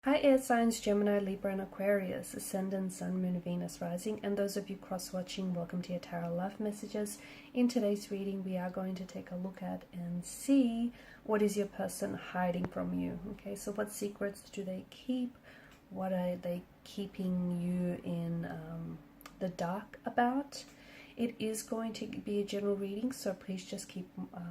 Hi air signs Gemini, Libra and Aquarius, Ascendant, Sun, Moon, Venus, Rising, and those of you cross-watching, welcome to your Tarot Love Messages. In today's reading, we are going to take a look at and see what is your person hiding from you. Okay, so what secrets do they keep? What are they keeping you in the dark about? It is going to be a general reading, so please just keep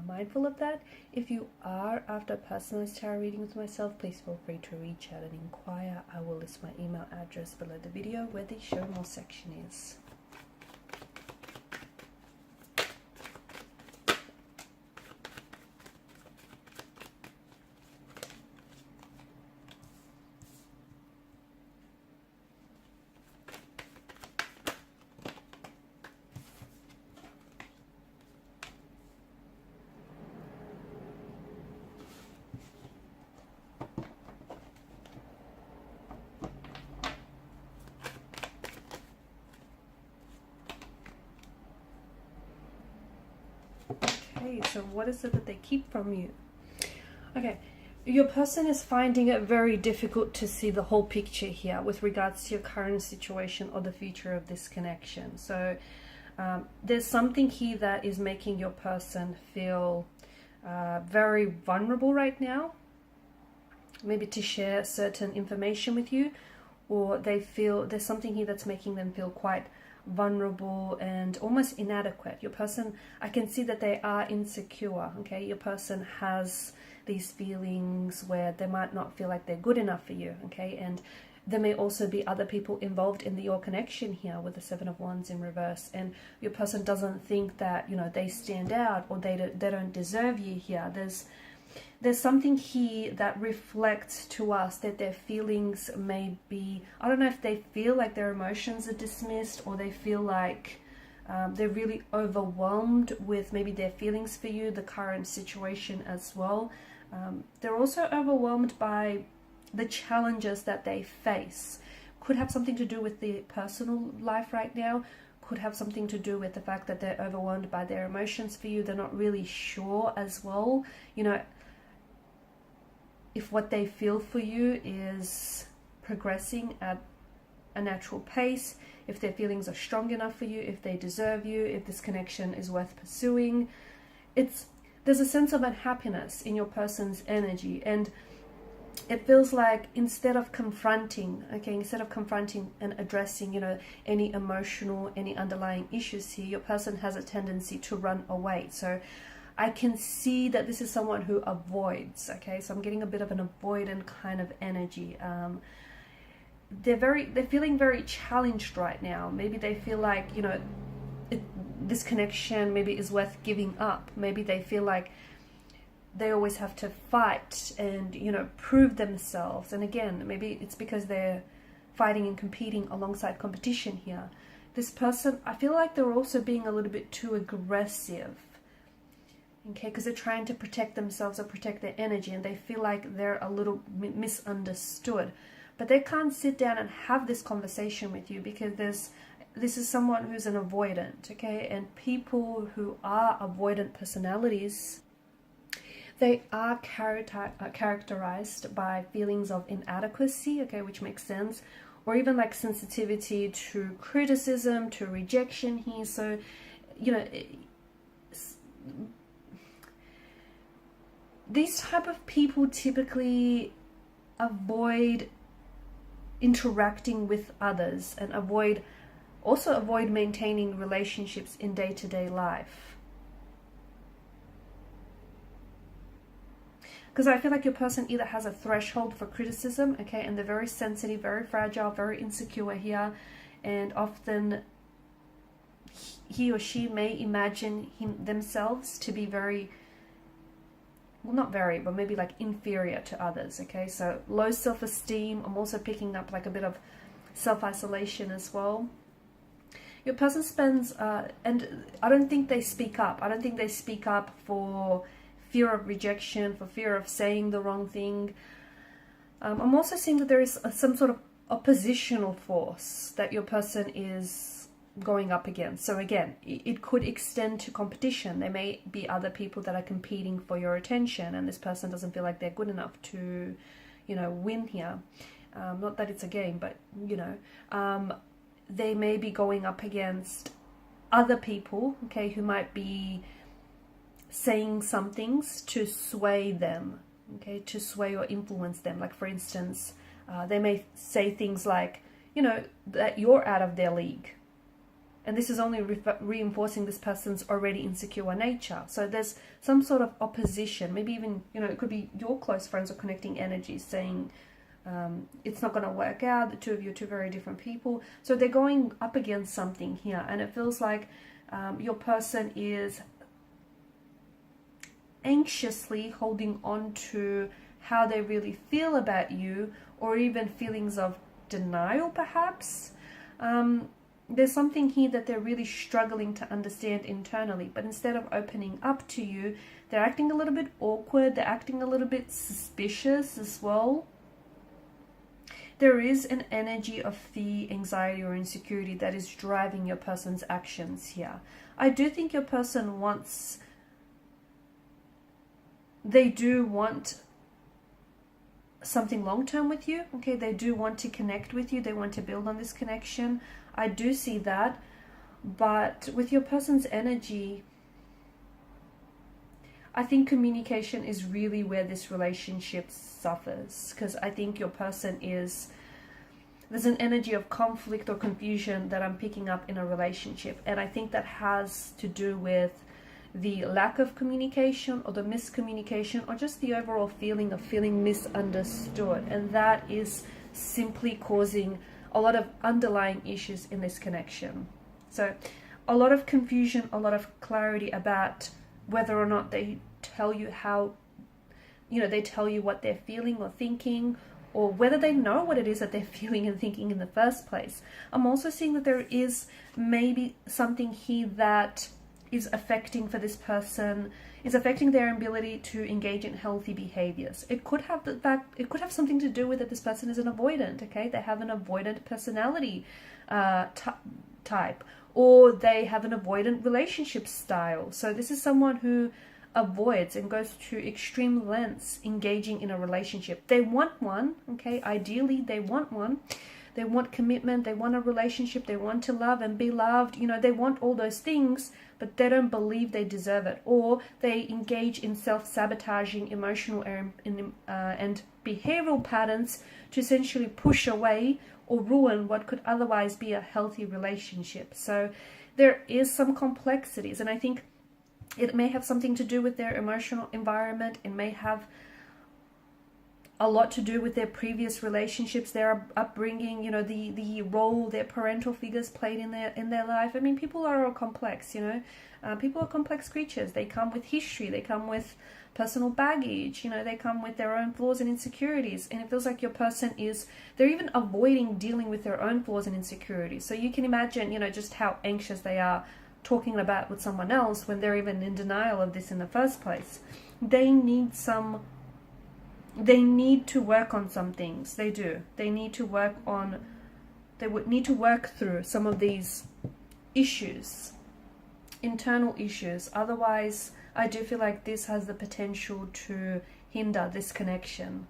mindful of that. If you are after a personalized tarot reading with myself, please feel free to reach out and inquire. I will list my email address below the video where the show more section is. Okay, so what is it that they keep from you? Okay, your person is finding it very difficult to see the whole picture here with regards to your current situation or the future of this connection. So there's something here that is making your person feel very vulnerable right now. Maybe to share certain information with you, or they feel there's something here that's making them feel quite vulnerable and almost inadequate. Your person, I can see that they are insecure. Okay, your person has these feelings where they might not feel like they're good enough for you. Okay, and there may also be other people involved in your connection here with the Seven of Wands in reverse, and your person doesn't think that, you know, they stand out or they don't deserve you here. There's something here that reflects to us that their feelings may be, I don't know if they feel like their emotions are dismissed, or they feel like they're really overwhelmed with maybe their feelings for you, the current situation as well. They're also overwhelmed by the challenges that they face. Could have something to do with the personal life right now. Could have something to do with the fact that they're overwhelmed by their emotions for you. They're not really sure as well, you know, if what they feel for you is progressing at a natural pace, if their feelings are strong enough for you, if they deserve you, if this connection is worth pursuing. There's a sense of unhappiness in your person's energy, and it feels like instead of confronting and addressing, you know, any emotional, any underlying issues here, your person has a tendency to run away. So I can see that this is someone who avoids. Okay, so I'm getting a bit of an avoidant kind of energy. They're feeling very challenged right now. Maybe they feel like, you know, this connection maybe is worth giving up. Maybe they feel like they always have to fight and, you know, prove themselves. And again, maybe it's because they're fighting and competing alongside competition here. This person, I feel like they're also being a little bit too aggressive. Okay, because they're trying to protect themselves or protect their energy, and they feel like they're a little misunderstood. But they can't sit down and have this conversation with you because this is someone who's an avoidant. Okay, and people who are avoidant personalities, they are characterized by feelings of inadequacy, okay, which makes sense, or even like sensitivity to criticism, to rejection here. So, you know, these type of people typically avoid interacting with others and also avoid maintaining relationships in day-to-day life. Because I feel like your person either has a threshold for criticism, okay, and they're very sensitive, very fragile, very insecure here, and often he or she may imagine themselves to be very, well, not very, but maybe like inferior to others. Okay, so low self-esteem. I'm also picking up like a bit of self-isolation as well. Your person spends and I don't think they speak up. I don't think they speak up for fear of rejection, for fear of saying the wrong thing. I'm also seeing that there is some sort of oppositional force that your person is going up against. So again, it could extend to competition. There may be other people that are competing for your attention, and this person doesn't feel like they're good enough to, you know, win here. not that it's a game, but you know, they may be going up against other people, okay, who might be saying some things to sway them, okay, to sway or influence them. Like, for instance, they may say things like, you know, that you're out of their league. And this is only reinforcing this person's already insecure nature. So there's some sort of opposition. Maybe even, you know, it could be your close friends or connecting energies saying it's not going to work out. The two of you are two very different people. So they're going up against something here. And it feels like your person is anxiously holding on to how they really feel about you, or even feelings of denial, perhaps. There's something here that they're really struggling to understand internally, but instead of opening up to you, they're acting a little bit awkward, they're acting a little bit suspicious as well. There is an energy of fear, anxiety, or insecurity that is driving your person's actions here. I do think your person wants, they do want something long-term with you, okay? They do want to connect with you, they want to build on this connection. I do see that, but with your person's energy, I think communication is really where this relationship suffers, because I think your person is, there's an energy of conflict or confusion that I'm picking up in a relationship, and I think that has to do with the lack of communication or the miscommunication, or just the overall feeling of feeling misunderstood, and that is simply causing a lot of underlying issues in this connection. So a lot of confusion, a lot of clarity about whether or not they tell you how, you know, they tell you what they're feeling or thinking, or whether they know what it is that they're feeling and thinking in the first place. I'm also seeing that there is maybe something here that is affecting for this person, is affecting their ability to engage in healthy behaviors. It could have the fact, it could have something to do with that this person is an avoidant, okay? They have an avoidant personality type, or they have an avoidant relationship style. So this is someone who avoids and goes to extreme lengths engaging in a relationship. They want one, okay? Ideally, they want one. They want commitment, they want a relationship, they want to love and be loved, you know, they want all those things, but they don't believe they deserve it, or they engage in self-sabotaging emotional and behavioral patterns to essentially push away or ruin what could otherwise be a healthy relationship. So there is some complexities, and I think it may have something to do with their emotional environment. It may have a lot to do with their previous relationships, their upbringing, you know, the role their parental figures played in their life. I mean, people are all complex, you know. People are complex creatures. They come with history. They come with personal baggage. You know, they come with their own flaws and insecurities. And it feels like your person is, they're even avoiding dealing with their own flaws and insecurities. So you can imagine, you know, just how anxious they are talking about with someone else when they're even in denial of this in the first place. They need to work on some things. They do. They need to work on, they would need to work through some of these issues, internal issues. Otherwise, I do feel like this has the potential to hinder this connection.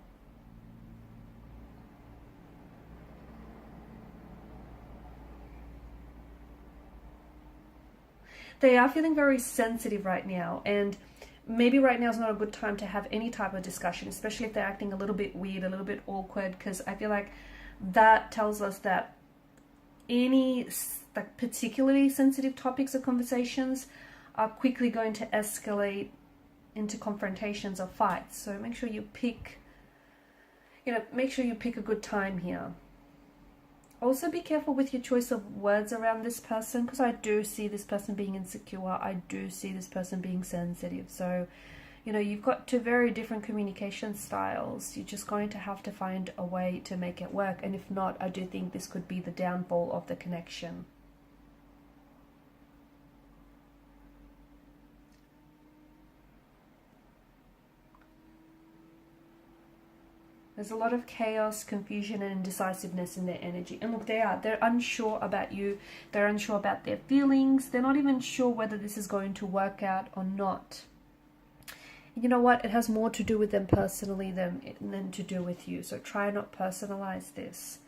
They are feeling very sensitive right now, and maybe right now is not a good time to have any type of discussion, especially if they're acting a little bit weird, a little bit awkward, because I feel like that tells us that any like particularly sensitive topics or conversations are quickly going to escalate into confrontations or fights. So make sure you pick, make sure you pick a good time here. Also be careful with your choice of words around this person, because I do see this person being insecure. I do see this person being sensitive. So, you've got two very different communication styles. You're just going to have to find a way to make it work. And if not, I do think this could be the downfall of the connection. There's a lot of chaos, confusion, and indecisiveness in their energy. And look, they're unsure about you. They're unsure about their feelings. They're not even sure whether this is going to work out or not. you know what, it has more to do with them personally than to do with you. So try not personalize this,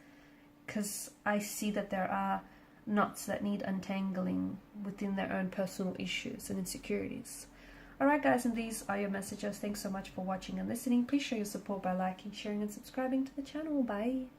because I see that there are knots that need untangling within their own personal issues and insecurities. Alright guys, and these are your messages. Thanks so much for watching and listening. Please show your support by liking, sharing and subscribing to the channel. Bye.